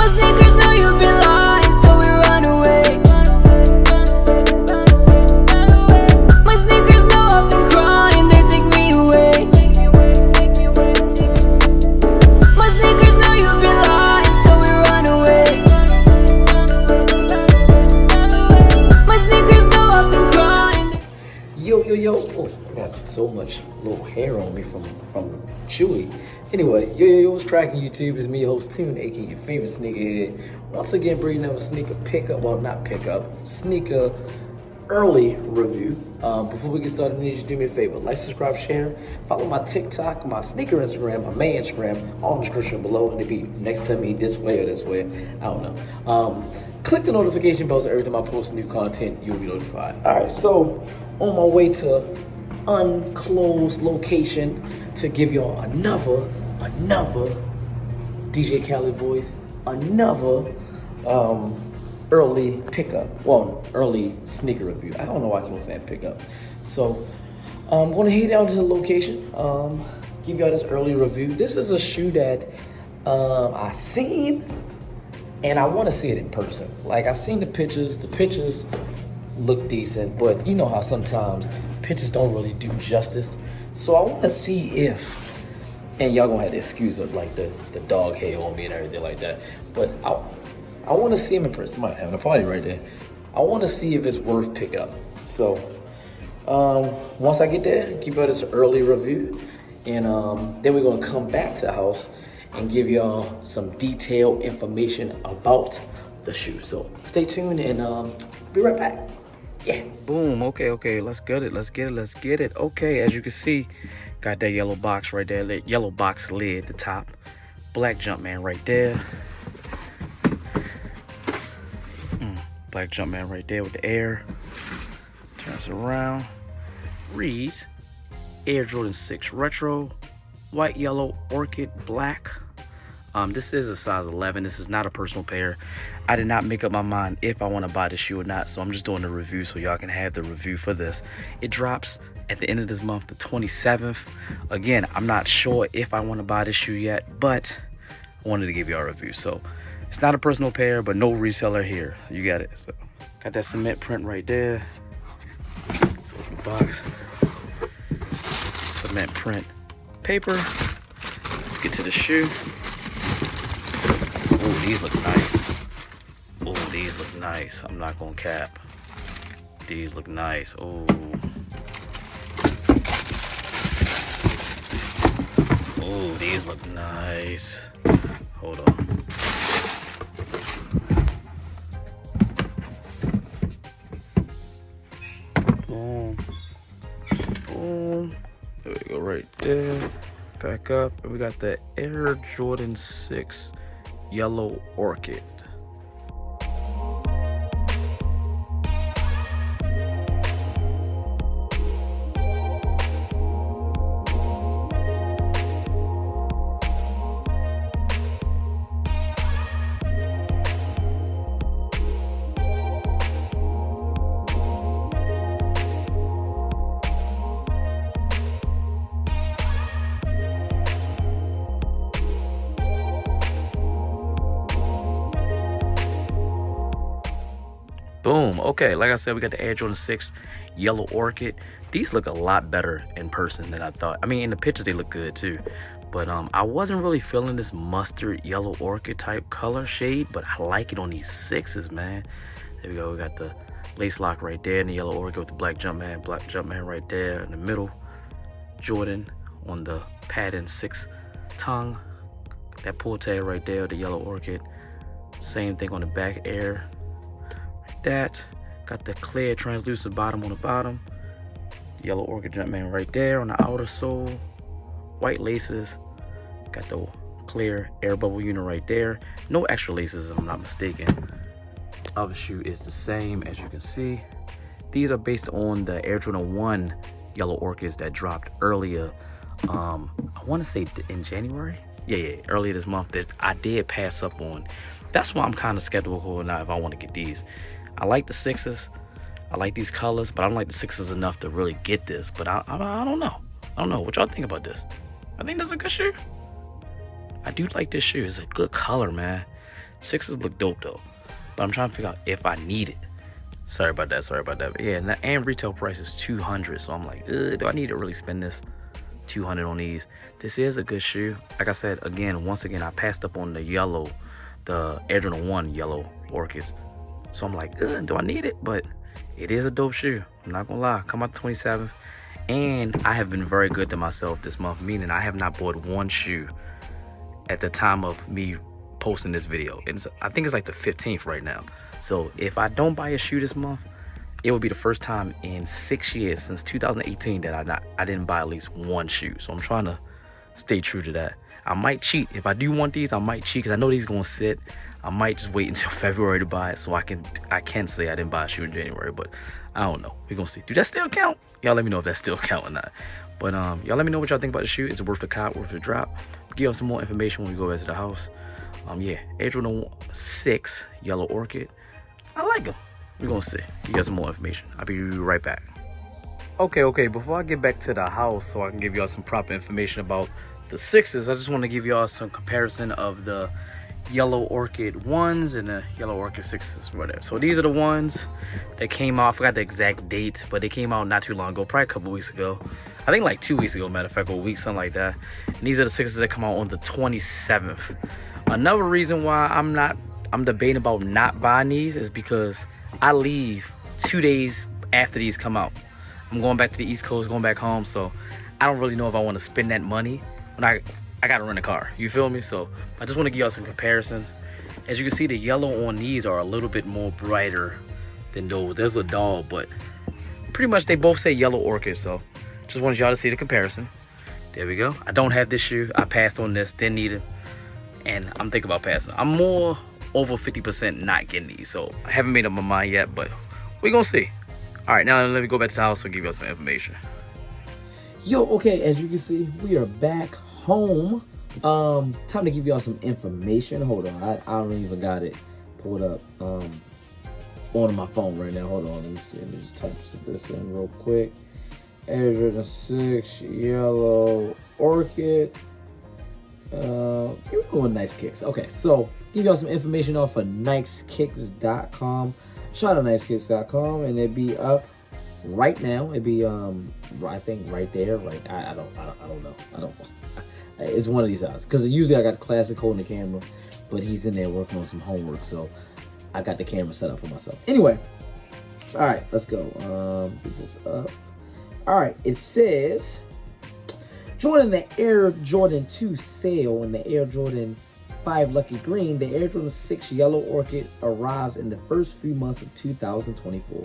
My sneakers know you've been lying, so we run away. My sneakers know I've been crying, they take me away. My sneakers know you've been lying, so we run away. My sneakers know I've been crying. Yo, oh, I got so much little hair on me from Chewy. Anyway, yo, what's cracking YouTube? It's me, your host Toon, aka your favorite sneakerhead. Once again, bringing up a sneaker pickup, well, not pickup, sneaker early review. Before we get started, I need you to do me a favor. Like, subscribe, share. Follow my TikTok, my sneaker Instagram, my main Instagram, all in the description below. And it'll be next to me this way or this way. I don't know. Click the notification bell so every time I post new content, you'll be notified. All right, so on my way to unclosed location to give y'all another DJ Khaled voice, another early pickup, well, early sneaker review. I don't know why I keep saying pickup. So I'm gonna head down to the location, give y'all this early review. This is a shoe that I seen and I want to see it in person. Like, I seen the pictures look decent, but you know how sometimes pictures don't really do justice. So I want to see if, and y'all gonna have to excuse of like the dog hair on me and everything like that, but I want to see him in person. Somebody having a party right there. I want to see if it's worth picking up. So once I get there, give y'all this early review, and then we're gonna come back to the house and give y'all some detailed information about the shoe. So stay tuned and be right back. Yeah. Boom. Okay. Let's get it. Okay, as you can see, got that yellow box right there, that yellow box lid at the top. Black Jumpman right there. Black Jumpman right there with the air. Turns around. Reads Air Jordan 6 Retro. White, yellow, orchid, black. This is a size 11. This is not a personal pair. I did not make up my mind if I want to buy the shoe or not, so I'm just doing the review so y'all can have the review for this. It drops at the end of this month, the 27th. Again, I'm not sure if I want to buy this shoe yet, but I wanted to give y'all a review. So it's not a personal pair, but no reseller here. You got it. So got that cement print right there. Box. Cement print paper. Let's get to the shoe. Oh, these look nice. Oh, these look nice. I'm not gonna cap. These look nice. Oh. Oh, these look nice. Hold on. Boom. Boom. There we go, right there. Back up. And we got the Air Jordan 6 Yellow Orchid. Boom. Okay, like I said, we got the Air Jordan 6 Yellow Orchid. These look a lot better in person than I thought. I mean, in the pictures they look good too, but I wasn't really feeling this mustard yellow orchid type color shade, but I like it on these sixes, man. There we go. We got the lace lock right there, and the yellow orchid with the black Jumpman right there in the middle. Jordan on the pattern 6 tongue. That pull tag right there, the yellow orchid. Same thing on the back air. That got the clear translucent bottom on the bottom. Yellow orchid Jumpman right there on the outer sole. White laces. Got the clear air bubble unit right there. No extra laces if I'm not mistaken. The other shoe is the same, as you can see. These are based on the Air Jordan 1 Yellow Orchids that dropped earlier. I want to say in January. Yeah, earlier this month that I did pass up on. That's why I'm kind of skeptical now if I want to get these. I like the sixes. I like these colors, but I don't like the sixes enough to really get this. But I don't know. I don't know. What y'all think about this? I think that's a good shoe. I do like this shoe. It's a good color, man. Sixes look dope though, but I'm trying to figure out if I need it. Sorry about that. But yeah, and retail price is 200, so I'm like, do I need to really spend this 200 on these? This is a good shoe. Like I said, once again, I passed up on the Air Jordan 1 yellow Orchids. So I'm like, do I need it? But it is a dope shoe. I'm not gonna lie. Come out the 27th. And I have been very good to myself this month, meaning I have not bought one shoe at the time of me posting this video. I think it's like the 15th right now. So if I don't buy a shoe this month, it will be the first time in 6 years, since 2018, that I didn't buy at least one shoe. So I'm trying to stay true to that. I might cheat. If I do want these, I might cheat because I know these gonna sit. I might just wait until February to buy it, so I can say I didn't buy a shoe in January, but I don't know. We're gonna see. Do that still count? Y'all let me know if that still count or not. But y'all let me know what y'all think about the shoe. Is it worth the cop, worth the drop? I'll give y'all some more information when we go back to the house. Yeah, Air Jordan 6 yellow Orchid. I like them. We're gonna see. Give y'all some more information. I'll be right back. Okay, before I get back to the house so I can give y'all some proper information about the sixes, I just want to give y'all some comparison of the yellow Orchid ones and the yellow Orchid sixes, whatever. So these are the ones that came out. I forgot the exact date, but they came out not too long ago, probably a couple weeks ago. I think like 2 weeks ago, matter of fact, or a week, something like that. And these are the sixes that come out on the 27th. Another reason why I'm debating about not buying these is because I leave 2 days after these come out. I'm going back to the East Coast, going back home, so I don't really know if I want to spend that money when I gotta rent a car. You feel me? So I just want to give y'all some comparisons. As you can see, the yellow on these are a little bit more brighter than those. There's a doll, but pretty much they both say yellow Orchid, so just wanted y'all to see the comparison. There we go. I don't have this shoe. I passed on this, didn't need it, and I'm thinking about passing. I'm more over 50% not getting these, so I haven't made up my mind yet, but we're gonna see. All right, now let me go back to the house and give y'all some information. Yo, okay, as you can see, we are back home. Time to give y'all some information. Hold on, I don't even got it pulled up on my phone right now. Hold on, let me see. Let me just type this in real quick. Air Jordan 6 yellow Orchid. You're doing Nice Kicks. Okay, so give y'all some information off of nicekicks.com. Shout out nicekicks.com, and it'd be up right now. It'd be I think right there. Right, I don't know. It's one of these odds, because usually I got Classic holding the camera, but he's in there working on some homework, so I got the camera set up for myself. Anyway, all right, let's go. Get this up. All right, it says joining the Air Jordan 2 sale and the Air Jordan 5 Lucky Green, the Air Jordan 6 Yellow Orchid arrives in the first few months of 2024.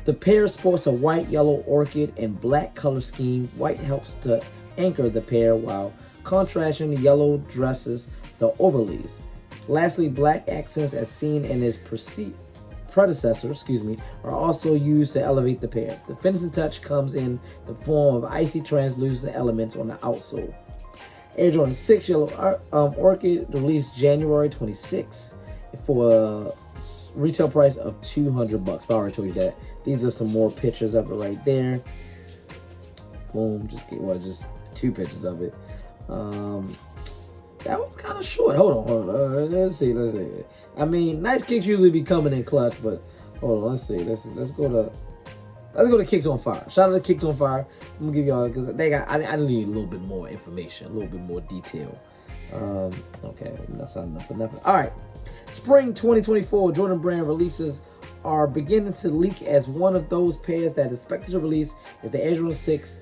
The pair sports a white, yellow orchid, and black color scheme. White helps to anchor the pair, while contrasting the yellow dresses the overlays. Lastly, black accents, as seen in his predecessor, are also used to elevate the pair. The finishing touch comes in the form of icy translucent elements on the outsole. Air Jordan 6 Yellow Orchid released January 26 for a retail price of $200. I already told you that. These are some more pictures of it right there. Boom, just 2 pictures of it. That was kind of short. Hold on. Let's see. I mean, Nice Kicks usually be coming in clutch, but hold on. Let's see. Let's go to Kicks on Fire. Shout out to Kicks on Fire. I'm gonna give y'all, because I need a little bit more information, a little bit more detail. Okay, that's not enough for nothing. All right, spring 2024 Jordan Brand releases are beginning to leak, as one of those pairs that is expected to release is the Air Jordan 6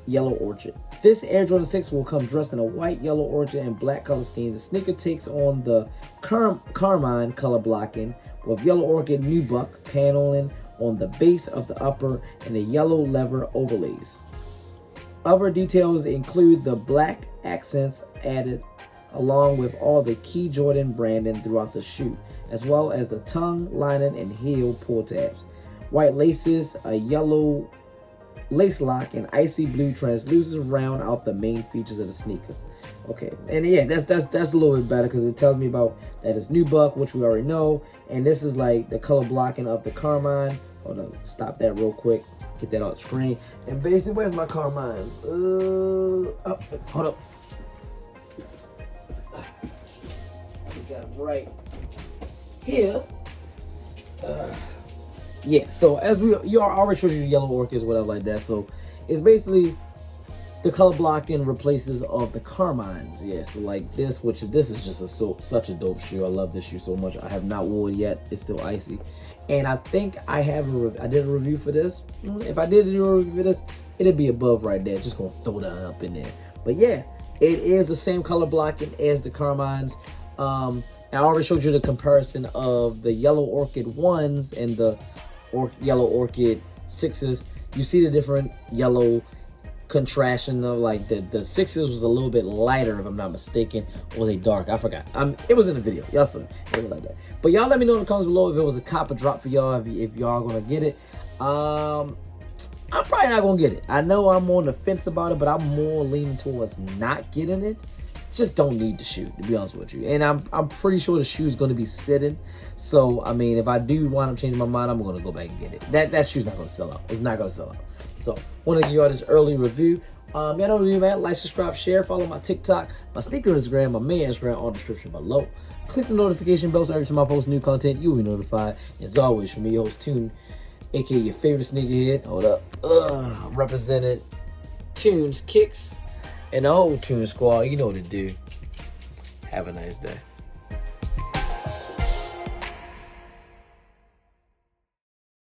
Yellow Orchid. This Air Jordan 6 will come dressed in a white, yellow orchid, and black color scheme. The sneaker takes on the carmine color blocking with yellow orchid nubuck paneling on the base of the upper and the yellow leather overlays. Other details include the black accents added along with all the key Jordan branding throughout the shoe, as well as the tongue, lining, and heel pull tabs. White laces, a yellow lace lock, and icy blue translucent round out the main features of the sneaker. Okay, and yeah, that's a little bit better, because it tells me about that it's nubuck, which we already know, and this is like the color blocking of the carmine. Hold on, stop that real quick, get that off the screen. And basically, where's my carmines? Oh, hold up. I got it right here. Yeah, so as you already showed you the yellow orchids, whatever like that. So it's basically the color blocking replaces of the carmines. Yeah, so like this, this is just such a dope shoe. I love this shoe so much. I have not worn it yet. It's still icy, and I think I did a review for this. If I did do a review for this, it'd be above right there. Just gonna throw that up in there. But yeah, it is the same color blocking as the carmines. I already showed you the comparison of the yellow orchid 1s and the yellow orchid 6s. You see the different yellow contrastion of, like, the 6s was a little bit lighter, if I'm not mistaken, or they dark. I forgot. It was in the video. Y'all saw it. It was like that. But y'all let me know in the comments below if it was a cop or drop for y'all, if y'all gonna get it. I'm probably not gonna get it. I know I'm on the fence about it, but I'm more leaning towards not getting it. Just don't need the shoe, to be honest with you. And I'm pretty sure the shoe is going to be sitting. So I mean, if I do wind up changing my mind, I'm going to go back and get it. That shoe's not going to sell out. It's not going to sell out. So want to give y'all this early review. Y'all know what to do, man. Like, subscribe, share, follow my TikTok, my sneaker Instagram, my main Instagram, all in the description below. Click the notification bell so every time I post new content, you will be notified. As always, from me, your host Tune, aka your favorite sneakerhead. Hold up, represented Tunes Kicks. And the whole Tune Squad, you know what to do. Have a nice day.